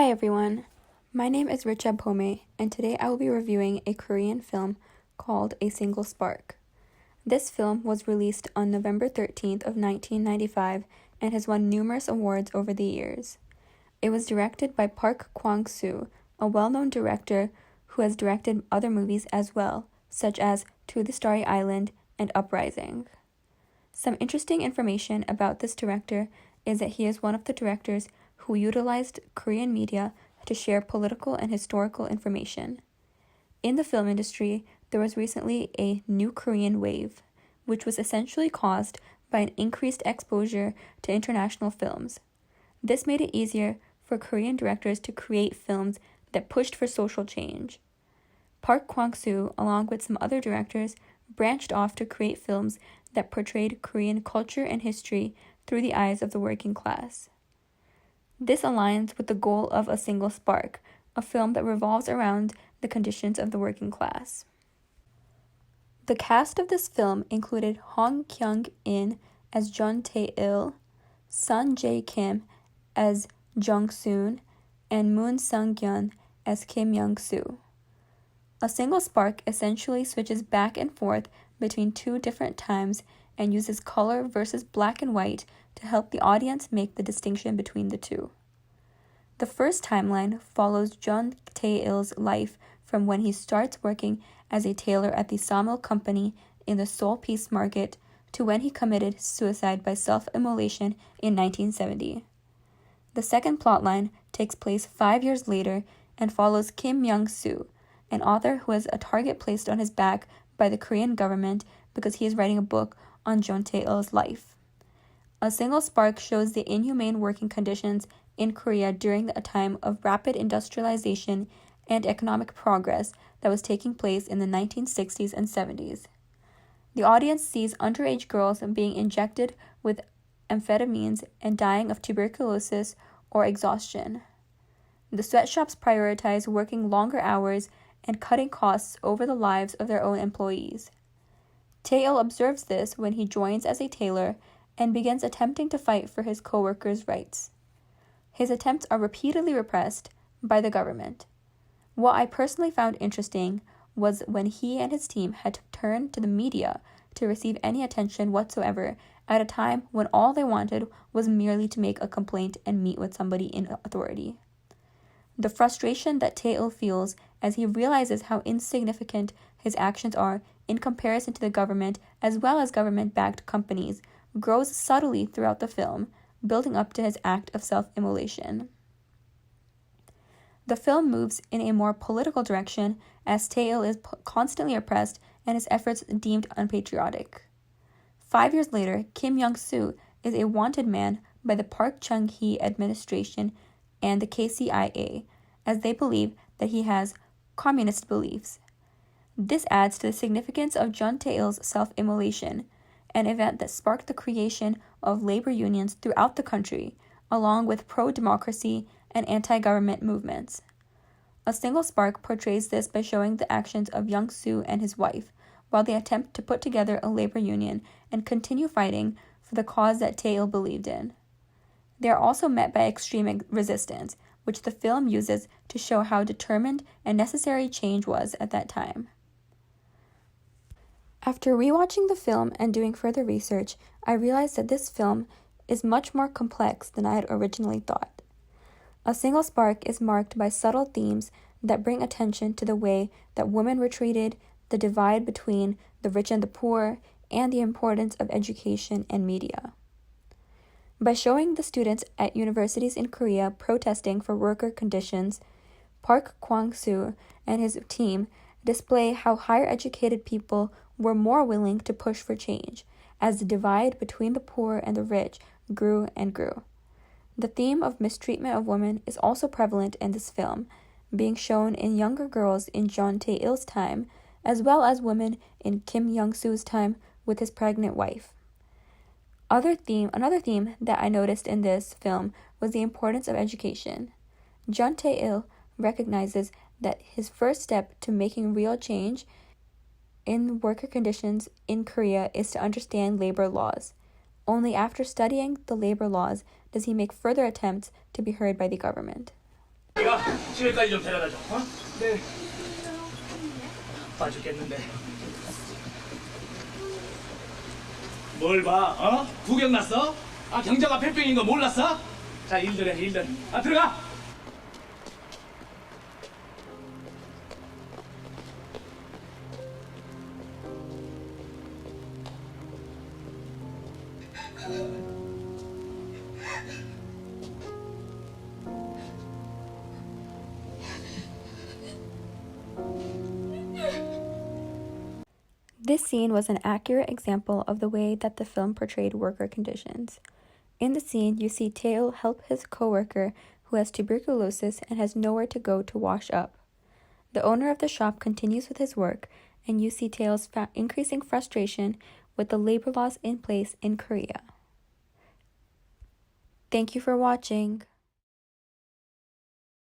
Hi everyone, my name is Richa Pome, and today I will be reviewing a Korean film called A Single Spark. This film was released on November 13th of 1995 and has won numerous awards over the years. It was directed by Park Kwang-su, a well-known director who has directed other movies as well, such as To the Starry Island and Uprising. Some interesting information about this director is that he is one of the directors who utilized Korean media to share political and historical information. In the film industry, there was recently a new Korean wave, which was essentially caused by an increased exposure to international films. This made it easier for Korean directors to create films that pushed for social change. Park Kwang-su, along with some other directors, branched off to create films that portrayed Korean culture and history through the eyes of the working class. This aligns with the goal of A Single Spark, a film that revolves around the conditions of the working class. The cast of this film included Hong Kyung-in as Jeon Tae-il, son Jae-kim as Jung-soon, and Moon Sung-geun as Kim Young-soo. A Single Spark essentially switches back and forth between two different times and uses color versus black and white to help the audience make the distinction between the two. The first timeline follows Jeon Tae-il's life from when he starts working as a tailor at the sawmill company in the Seoul Peace Market to when he committed suicide by self-immolation in 1970. The second plotline takes place 5 years later and follows Kim Young-soo, an author who has a target placed on his back by the Korean government because he is writing a book on Jeon Tae-il's life. A Single Spark shows the inhumane working conditions in Korea during a time of rapid industrialization and economic progress that was taking place in the 1960s and 70s. The audience sees underage girls being injected with amphetamines and dying of tuberculosis or exhaustion. The sweatshops prioritize working longer hours and cutting costs over the lives of their own employees. Tae-il observes this when he joins as a tailor and begins attempting to fight for his co-workers' rights. His attempts are repeatedly repressed by the government. What I personally found interesting was when he and his team had to turn to the media to receive any attention whatsoever at a time when all they wanted was merely to make a complaint and meet with somebody in authority. The frustration that Tae-il feels as he realizes how insignificant his actions are in comparison to the government as well as government-backed companies grows subtly throughout the film, building up to his act of self-immolation. The film moves in a more political direction as Tae-il is constantly oppressed and his efforts deemed unpatriotic. 5 years later, Kim Young-soo is a wanted man by the Park Chung-hee administration and the KCIA, as they believe that he has communist beliefs. This adds to the significance of Jeon Tae-il's self-immolation, an event that sparked the creation of labor unions throughout the country, along with pro-democracy and anti-government movements. A Single Spark portrays this by showing the actions of Young-soo and his wife, while they attempt to put together a labor union and continue fighting for the cause that Tae-il believed in. They are also met by extreme resistance, which the film uses to show how determined and necessary change was at that time. After rewatching the film and doing further research, I realized that this film is much more complex than I had originally thought. A Single Spark is marked by subtle themes that bring attention to the way that women were treated, the divide between the rich and the poor, and the importance of education and media. By showing the students at universities in Korea protesting for worker conditions, Park Kwang-su and his team display how higher educated people were more willing to push for change, as the divide between the poor and the rich grew and grew. The theme of mistreatment of women is also prevalent in this film, being shown in younger girls in Jeon Tae-il's time, as well as women in Kim Young-soo's time with his pregnant wife. Another theme that I noticed in this film was the importance of education. Jeon Tae-il recognizes that his first step to making real change in worker conditions in Korea is to understand labor laws. Only after studying the labor laws does he make further attempts to be heard by the government. 네가 집에까지 좀 데려다줘. 어? 네. 봐 죽겠는데. 뭘 봐? 어? 구경 났어? 아 경자가 폐병인 거 몰랐어? 자 일들 해 일들. 아 들어가. This scene was an accurate example of the way that the film portrayed worker conditions. In the scene, you see Tae-il help his coworker who has tuberculosis and has nowhere to go to wash up. The owner of the shop continues with his work, and you see Tae-il's increasing frustration with the labor laws in place in Korea. Thank you for watching.